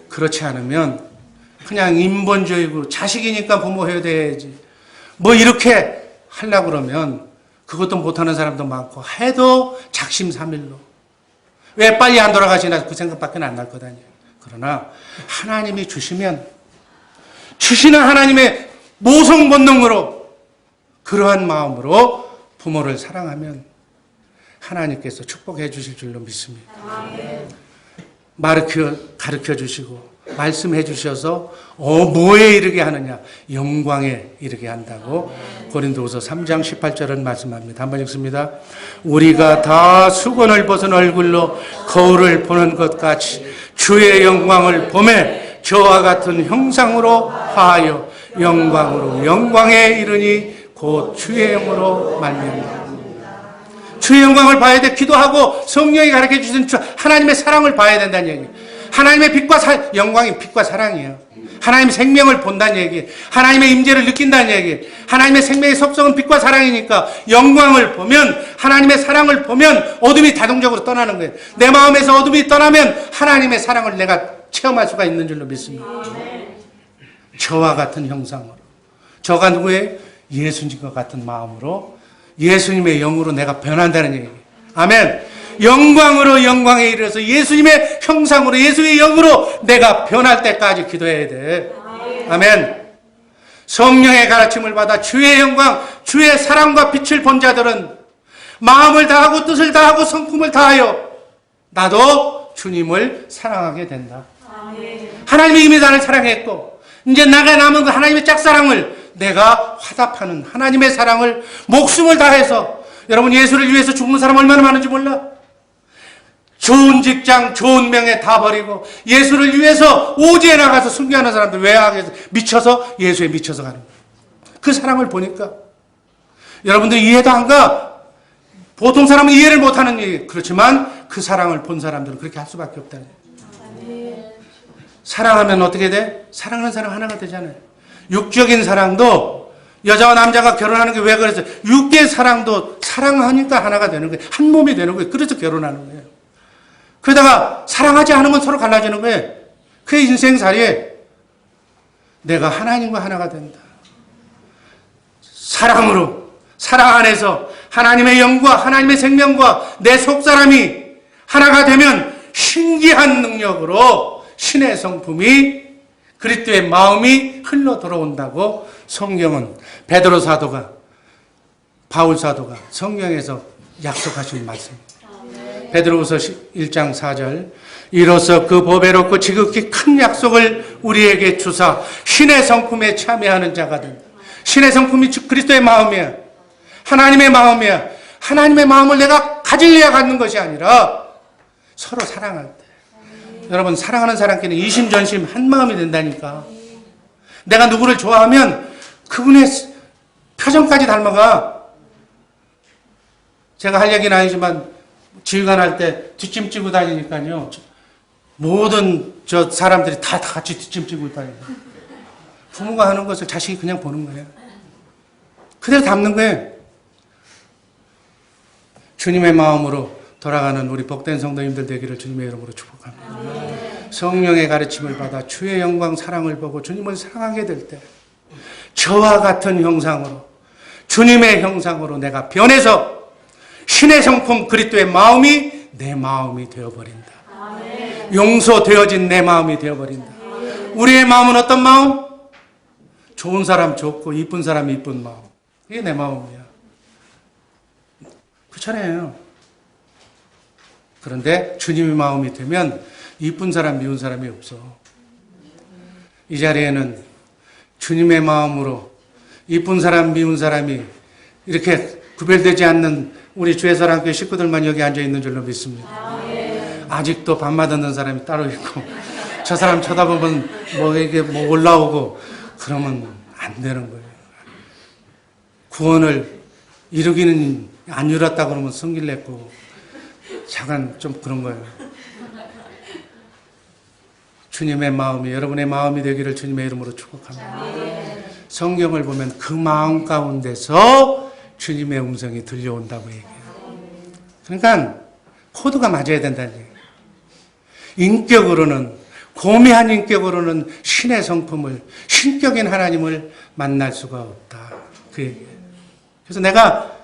[SPEAKER 3] 그렇지 않으면 그냥 인본주의고 자식이니까 부모 해야지 뭐 이렇게 하려고 그러면 그것도 못하는 사람도 많고 해도 작심삼일로 왜 빨리 안 돌아가시나 그 생각밖에 안 날 거다니. 그러나 하나님이 주시면 주시는 하나님의 모성 본능으로 그러한 마음으로 부모를 사랑하면 하나님께서 축복해 주실 줄로 믿습니다. 가르쳐 주시고 말씀해 주셔서 뭐에 이르게 하느냐? 영광에 이르게 한다고 고린도후서 3장 18절은 말씀합니다. 한번 읽습니다. 우리가 다 수건을 벗은 얼굴로 거울을 보는 것 같이 주의 영광을 보매 저와 같은 형상으로 화하여 영광으로 영광에 이르니 곧 주의 영으로 말미암아. 주의 영광을 봐야 돼. 기도하고 성령이 가르쳐 주신 하나님의 사랑을 봐야 된다는 얘기. 하나님의 빛과 영광이 빛과 사랑이에요. 하나님의 생명을 본다는 얘기. 하나님의 임재를 느낀다는 얘기. 하나님의 생명의 섭성은 빛과 사랑이니까 영광을 보면 하나님의 사랑을 보면 어둠이 자동적으로 떠나는 거예요. 내 마음에서 어둠이 떠나면 하나님의 사랑을 내가 체험할 수가 있는 줄로 믿습니다. 저와 같은 형상으로. 저가 누구예요? 예수님과 같은 마음으로 예수님의 영으로 내가 변한다는 얘기예요. 아멘. 영광으로 영광에 이르러서 예수님의 형상으로 예수의 영으로 내가 변할 때까지 기도해야 돼. 아멘. 성령의 가르침을 받아 주의 영광, 주의 사랑과 빛을 본 자들은 마음을 다하고 뜻을 다하고 성품을 다하여 나도 주님을 사랑하게 된다. 하나님이 이미 나를 사랑했고 이제 나가 남은 하나님의 짝사랑을 내가 화답하는 하나님의 사랑을 목숨을 다해서 여러분 예수를 위해서 죽는 사람 얼마나 많은지 몰라? 좋은 직장, 좋은 명예 다 버리고 예수를 위해서 오지에 나가서 순교하는 사람들 외곽에서 미쳐서 예수에 미쳐서 가는 거예요. 그 사랑을 보니까 여러분들 이해도 안 가. 보통 사람은 이해를 못하는 얘기. 그렇지만 그 사랑을 본 사람들은 그렇게 할 수밖에 없다는 얘기예요. 사랑하면 어떻게 돼? 사랑하는 사람 하나가 되잖아요. 육적인 사랑도 여자와 남자가 결혼하는 게 왜 그랬어요? 육의 사랑도 사랑하니까 하나가 되는 거예요. 한 몸이 되는 거예요. 그래서 결혼하는 거예요. 그러다가 사랑하지 않으면 서로 갈라지는 거예요. 그게 인생살이에요. 내가 하나님과 하나가 된다. 사랑으로, 사랑 안에서 하나님의 영과 하나님의 생명과 내 속사람이 하나가 되면 신기한 능력으로 신의 성품이 그리스도의 마음이 흘러 들어온다고 성경은 베드로 사도가 바울 사도가 성경에서 약속하신 말씀입니다. 베드로후서 1장 4절 이로써 그 보배롭고 지극히 큰 약속을 우리에게 주사 신의 성품에 참여하는 자가 된다. 신의 성품이 그리스도의 마음이야. 하나님의 마음이야. 하나님의 마음을 내가 가질래야 갖는 것이 아니라 서로 사랑할 때. 여러분 사랑하는 사람끼리 이심전심 한 마음이 된다니까. 내가 누구를 좋아하면 그분의 표정까지 닮아가. 제가 할 얘기는 아니지만 지휘관 할 때 뒷짐 지고 다니니까요. 모든 저 사람들이 다 같이 뒷짐 지고 다니고. 부모가 하는 것을 자식이 그냥 보는 거예요. 그대로 담는 거예요. 주님의 마음으로 돌아가는 우리 복된 성도님들 되기를 주님의 이름으로 축복합니다. 성령의 가르침을 받아 주의 영광 사랑을 보고 주님을 사랑하게 될 때 저와 같은 형상으로 주님의 형상으로 내가 변해서 신의 성품 그리스도의 마음이 내 마음이 되어버린다. 용서되어진 내 마음이 되어버린다. 우리의 마음은 어떤 마음? 좋은 사람 좋고 이쁜 사람 이쁜 마음. 이게 내 마음이야. 그렇잖아요. 그런데 주님의 마음이 되면 이쁜 사람 미운 사람이 없어. 이 자리에는 주님의 마음으로 이쁜 사람 미운 사람이 이렇게 구별되지 않는 우리 주의사랑교회 식구들만 여기 앉아 있는 줄로 믿습니다. 아직도 밥맛 없는 사람이 따로 있고 저 사람 쳐다보면 이게 올라오고 그러면 안 되는 거예요. 구원을 이루기는 안 이뤘다 그러면 성질 냈고 잠깐 좀 그런 거예요. 주님의 마음이 여러분의 마음이 되기를 주님의 이름으로 축복합니다. 성경을 보면 그 마음 가운데서 주님의 음성이 들려온다고 얘기해요. 그러니까 코드가 맞아야 된다는 얘기예요. 인격으로는 고매한 인격으로는 신의 성품을 신격인 하나님을 만날 수가 없다. 그 얘기예요. 그래서 내가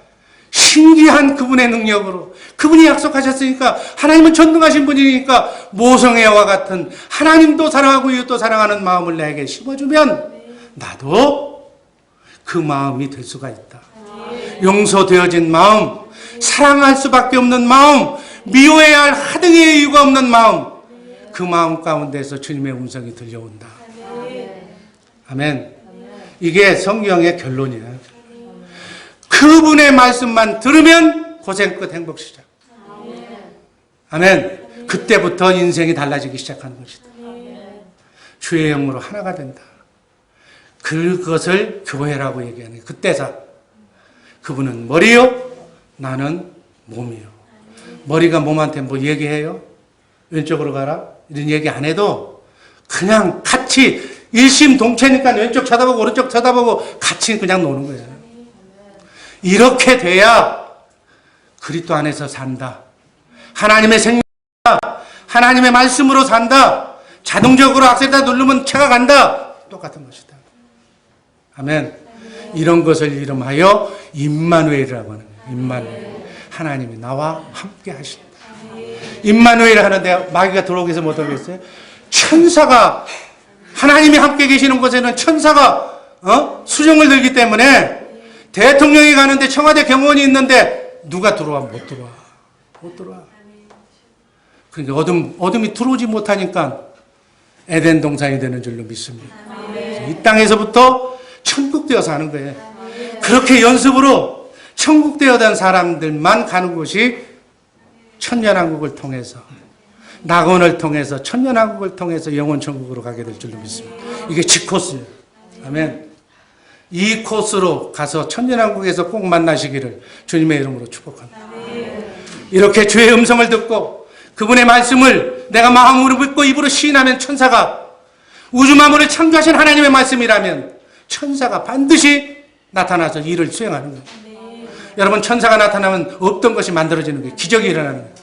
[SPEAKER 3] 신기한 그분의 능력으로 그분이 약속하셨으니까 하나님은 전능하신 분이니까 모성의 여와 같은 하나님도 사랑하고 이웃도 사랑하는 마음을 내게 심어주면 나도 그 마음이 될 수가 있다. 용서되어진 마음, 사랑할 수밖에 없는 마음, 미워해야 할 하등의 이유가 없는 마음, 그 마음 가운데서 주님의 음성이 들려온다. 아멘. 이게 성경의 결론이야. 그분의 말씀만 들으면 고생 끝 행복 시작. 아멘. 그때부터 인생이 달라지기 시작하는 것이다. 주의 영으로 하나가 된다. 그것을 교회라고 얘기하는 거예요. 그때사 그분은 머리요, 나는 몸이요. 머리가 몸한테 뭐 얘기해요? 왼쪽으로 가라? 이런 얘기 안 해도 그냥 같이 일심동체니까 왼쪽 쳐다보고 오른쪽 쳐다보고 같이 그냥 노는 거예요. 이렇게 돼야 그리스도 안에서 산다. 하나님의 생명, 하나님의 말씀으로 산다. 자동적으로 악셀다 누르면 차가 간다. 똑같은 것이다. 아멘. 이런 것을 이름하여 임마누엘이라고 하는 거예요. 임마누엘. 하나님이 나와 함께 하신다. 임마누엘 하는데 마귀가 들어오기 위해서 못 하겠어요? 천사가 하나님이 함께 계시는 곳에는 천사가 수정을 들기 때문에 대통령이 가는데 청와대 경호원이 있는데 누가 들어와? 못 들어와. 못 들어와. 그러니까 어둠이 들어오지 못하니까 에덴 동산이 되는 줄로 믿습니다. 이 땅에서부터 천국 되어 사는 거예요. 그렇게 연습으로 천국 되어 된 사람들만 가는 곳이 천년왕국을 통해서 낙원을 통해서 천년왕국을 통해서 영원 천국으로 가게 될 줄로 믿습니다. 이게 G코스예요. 아멘. 이 코스로 가서 천년왕국에서 꼭 만나시기를 주님의 이름으로 축복합니다. 이렇게 주의 음성을 듣고 그분의 말씀을 내가 마음으로 믿고 입으로 시인하면 천사가 우주 만물을 창조하신 하나님의 말씀이라면 천사가 반드시 나타나서 일을 수행하는 거예요. 여러분 천사가 나타나면 없던 것이 만들어지는 거예요. 기적이 일어나는 거예요.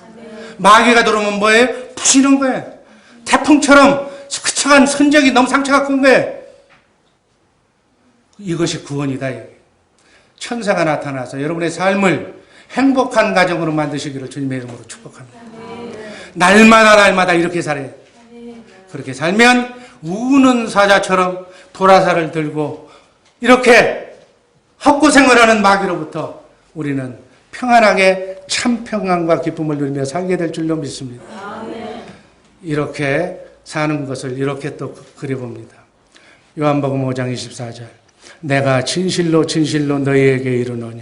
[SPEAKER 3] 마귀가 들어오면 뭐예요? 부시는 거예요. 태풍처럼 스크쳐간 흔적이 너무 상처가 큰 거예요. 이것이 구원이다. 천사가 나타나서 여러분의 삶을 행복한 가정으로 만드시기를 주님의 이름으로 축복합니다. 날마다 이렇게 살아요. 그렇게 살면 우는 사자처럼 보라살을 들고 이렇게 헛고생을 하는 마귀로부터 우리는 평안하게 참 평안과 기쁨을 누리며 살게 될 줄로 믿습니다. 이렇게 사는 것을 이렇게 또 그려봅니다. 요한복음 5장 24절 내가 진실로 너희에게 이르노니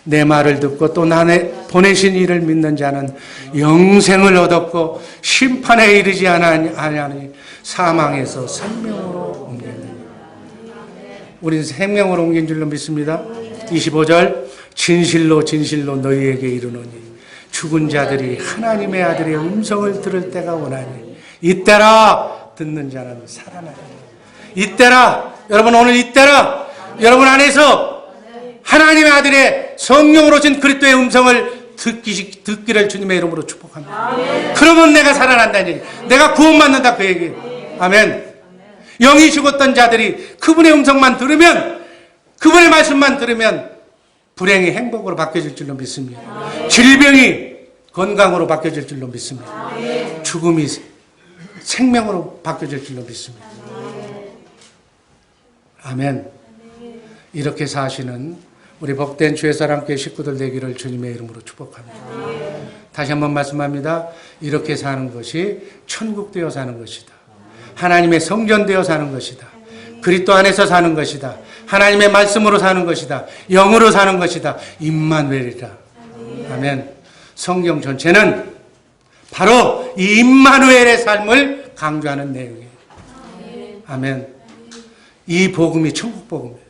[SPEAKER 3] 내 말을 듣고 또 나의 보내신 이를 믿는 자는 영생을 얻었고 심판에 이르지 아니하니 사망에서 생명으로 옮겼느니라. 우리는 생명으로 옮긴 줄로 믿습니다. 25절 진실로 너희에게 이르노니 죽은 자들이 하나님의 아들의 음성을 들을 때가 오나니 이때라 듣는 자는 살아나리라. 이때라 여러분 오늘 이때라 여러분 안에서 하나님의 아들의 성령으로 오신 그리스도의 음성을 듣기를 주님의 이름으로 축복합니다. 그러면 내가 살아난다는 얘기, 내가 구원받는다 그 얘기예요. 아멘. 영이 죽었던 자들이 그분의 음성만 들으면, 그분의 말씀만 들으면 불행이 행복으로 바뀌어질 줄로 믿습니다. 질병이 건강으로 바뀌어질 줄로 믿습니다. 죽음이 생명으로 바뀌어질 줄로 믿습니다. 아멘. 이렇게 사시는 우리 복된 주의 사랑교회 식구들 되기를 주님의 이름으로 축복합니다. 다시 한번 말씀합니다. 이렇게 사는 것이 천국 되어 사는 것이다. 하나님의 성전 되어 사는 것이다. 그리스도 안에서 사는 것이다. 하나님의 말씀으로 사는 것이다. 영으로 사는 것이다. 임마누엘이다. 아멘. 성경 전체는 바로 이 임마누엘의 삶을 강조하는 내용이에요. 아멘. 이 복음이 천국 복음이에요.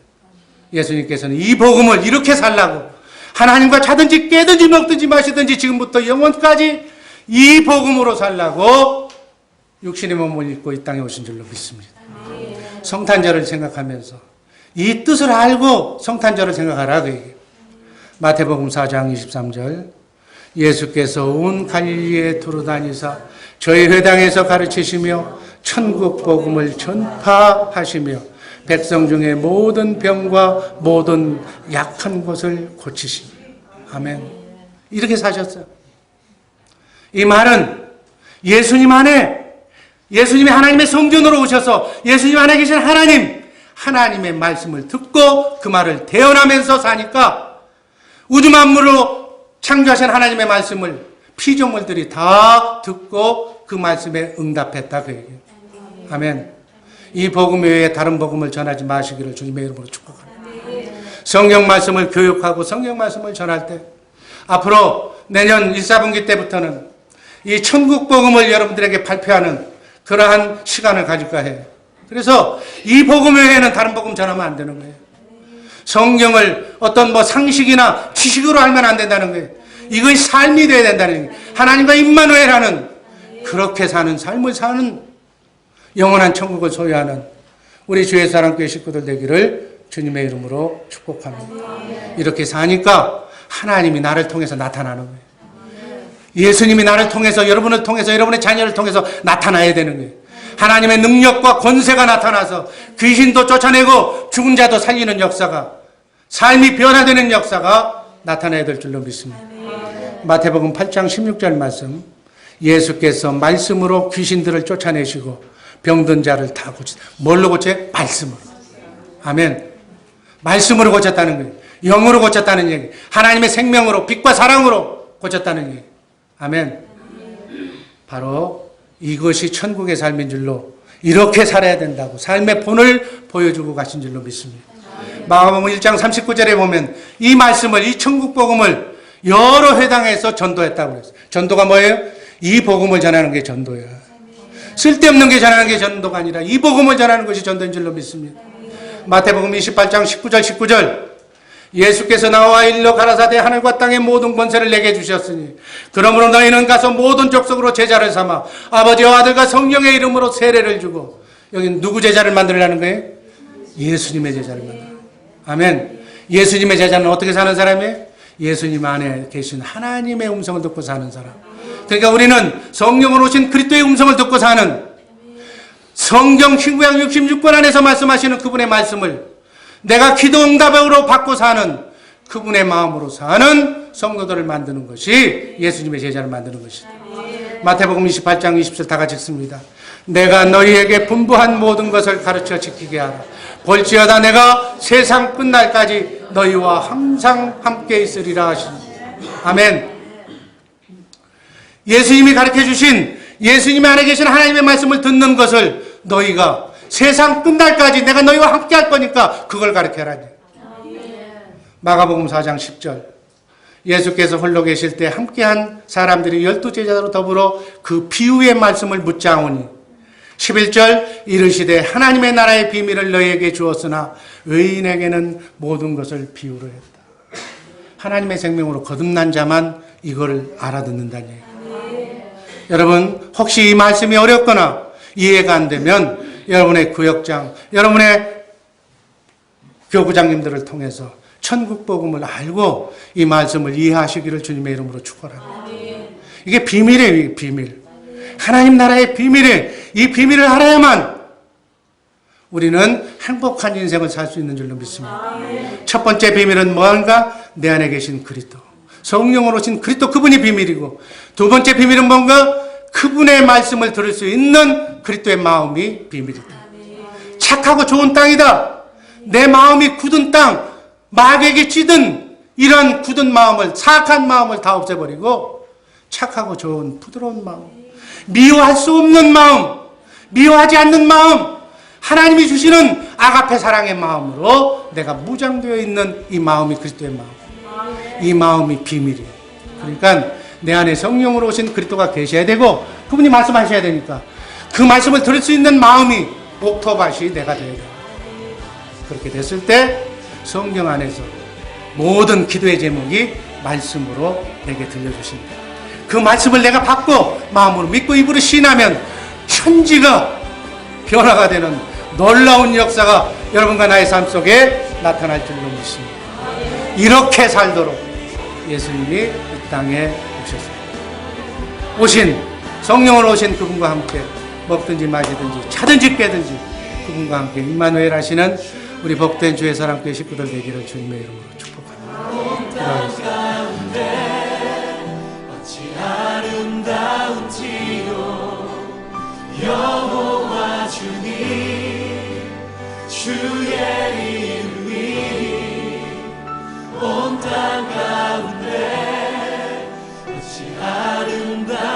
[SPEAKER 3] 예수님께서는 이 복음을 이렇게 살라고 하나님과 자든지 깨든지 먹든지 마시든지 지금부터 영원까지 이 복음으로 살라고 육신의 몸을 입고 이 땅에 오신 줄로 믿습니다. 성탄절을 생각하면서 이 뜻을 알고 성탄절을 생각하라 그 얘기예요. 마태복음 4장 23절 예수께서 온 갈릴리에 두루다니사 저희 회당에서 가르치시며 천국 복음을 전파하시며 백성 중에 모든 병과 모든 약한 것을 고치시니. 아멘. 이렇게 사셨어요. 이 말은 예수님 안에, 예수님이 하나님의 성전으로 오셔서 예수님 안에 계신 하나님의 말씀을 듣고 그 말을 대언하면서 사니까 우주 만물로 창조하신 하나님의 말씀을 피조물들이 다 듣고 그 말씀에 응답했다 그 얘기예요. 아멘. 이 복음 외에 다른 복음을 전하지 마시기를 주님의 이름으로 축복합니다. 성경 말씀을 교육하고 성경 말씀을 전할 때 앞으로 내년 1사분기 때부터는 이 천국 복음을 여러분들에게 발표하는 그러한 시간을 가질까 해요. 그래서 이 복음 외에는 다른 복음 전하면 안 되는 거예요. 성경을 어떤 상식이나 지식으로 알면 안 된다는 거예요. 이건 삶이 되어야 된다는 거예요. 하나님과 임마누엘하는 그렇게 사는 삶을 사는 영원한 천국을 소유하는 우리 주의 사랑교회 식구들 되기를 주님의 이름으로 축복합니다. 이렇게 사니까 하나님이 나를 통해서 나타나는 거예요. 예수님이 나를 통해서, 여러분을 통해서, 여러분의 자녀를 통해서 나타나야 되는 거예요. 하나님의 능력과 권세가 나타나서 귀신도 쫓아내고 죽은 자도 살리는 역사가, 삶이 변화되는 역사가 나타나야 될 줄로 믿습니다. 마태복음 8장 16절 말씀, 예수께서 말씀으로 귀신들을 쫓아내시고 병든 자를 다 고치다. 뭘로 고쳐요? 말씀으로. 아멘. 말씀으로 고쳤다는 거예요. 영으로 고쳤다는 얘기. 하나님의 생명으로, 빛과 사랑으로 고쳤다는 얘기. 아멘. 바로 이것이 천국의 삶인 줄로, 이렇게 살아야 된다고 삶의 본을 보여주고 가신 줄로 믿습니다. 마가복음 1장 39절에 보면 이 말씀을, 이 천국 복음을 여러 회당에서 전도했다고 그랬어요. 전도가 뭐예요? 이 복음을 전하는 게 전도예요. 쓸데없는 게 전하는 게 전도가 아니라 이 복음을 전하는 것이 전도인 줄로 믿습니다. 마태복음 28장 19절 예수께서 나와 일러 가라사대 하늘과 땅의 모든 권세를 내게 주셨으니 그러므로 너희는 가서 모든 족속으로 제자를 삼아 아버지와 아들과 성령의 이름으로 세례를 주고. 여기 누구 제자를 만들라는 거예요? 예수님의 제자를 만들어요. 아멘. 예수님의 제자는 어떻게 사는 사람이에요? 예수님 안에 계신 하나님의 음성을 듣고 사는 사람. 그러니까 우리는 성령으로 오신 그리스도의 음성을 듣고 사는, 성경 신구약 66권 안에서 말씀하시는 그분의 말씀을 내가 기도 응답으로 받고 사는 그분의 마음으로 사는 성도들을 만드는 것이 예수님의 제자를 만드는 것이다. 마태복음 28장 20절 다 같이 읽습니다. 내가 너희에게 분부한 모든 것을 가르쳐 지키게 하라. 볼지어다 내가 세상 끝날까지 너희와 항상 함께 있으리라 하시니. 아멘. 예수님이 가르쳐 주신, 예수님 안에 계신 하나님의 말씀을 듣는 것을 너희가 세상 끝날까지 내가 너희와 함께 할 거니까 그걸 가르쳐라. 마가복음 4장 10절 예수께서 홀로 계실 때 함께한 사람들이 12제자로 더불어 그 비유의 말씀을 묻자오니 11절 이르시되 하나님의 나라의 비밀을 너희에게 주었으나 의인에게는 모든 것을 비유로 했다. 하나님의 생명으로 거듭난 자만 이거를 알아듣는다는 얘기예요. 여러분, 혹시 이 말씀이 어렵거나 이해가 안 되면 여러분의 구역장, 여러분의 교구장님들을 통해서 천국 복음을 알고 이 말씀을 이해하시기를 주님의 이름으로 축원합니다. 이게 비밀이에요, 비밀. 하나님 나라의 비밀이에요. 이 비밀을 알아야만 우리는 행복한 인생을 살 수 있는 줄로 믿습니다. 첫 번째 비밀은 뭔가? 내 안에 계신 그리스도. 성령으로 오신 그리스도 그분이 비밀이고, 두 번째 비밀은 뭔가? 그분의 말씀을 들을 수 있는 그리스도의 마음이 비밀이다. 착하고 좋은 땅이다. 내 마음이 굳은 땅, 마귀에게 찌든 이런 굳은 마음을, 사악한 마음을 다 없애버리고 착하고 좋은 부드러운 마음, 미워할 수 없는 마음, 미워하지 않는 마음, 하나님이 주시는 아가페 사랑의 마음으로 내가 무장되어 있는 이 마음이 그리스도의 마음. 이 마음이 비밀이에요. 그러니까 내 안에 성령으로 오신 그리스도가 계셔야 되고, 그분이 말씀하셔야 되니까 그 말씀을 들을 수 있는 마음이 옥토밭이 내가 되어야 돼요. 그렇게 됐을 때 성경 안에서 모든 기도의 제목이 말씀으로 내게 들려주십니다. 그 말씀을 내가 받고 마음으로 믿고 입으로 신하면 천지가 변화가 되는 놀라운 역사가 여러분과 나의 삶 속에 나타날 줄로 믿습니다. 이렇게 살도록 예수님이 이 땅에 오셨습니다. 오신 성령으로 오신 그분과 함께 먹든지 마시든지 차든지 깨든지 그분과 함께 임마누엘 하시는 우리 복된 주의 사랑교회 식구들 되기를 주님의 이름으로 축복합니다. 기도하겠습니다.
[SPEAKER 4] 어찌 아름다운지요 여호와 주님 주의 이름이 온 땅 가운데 어찌 아름다운지요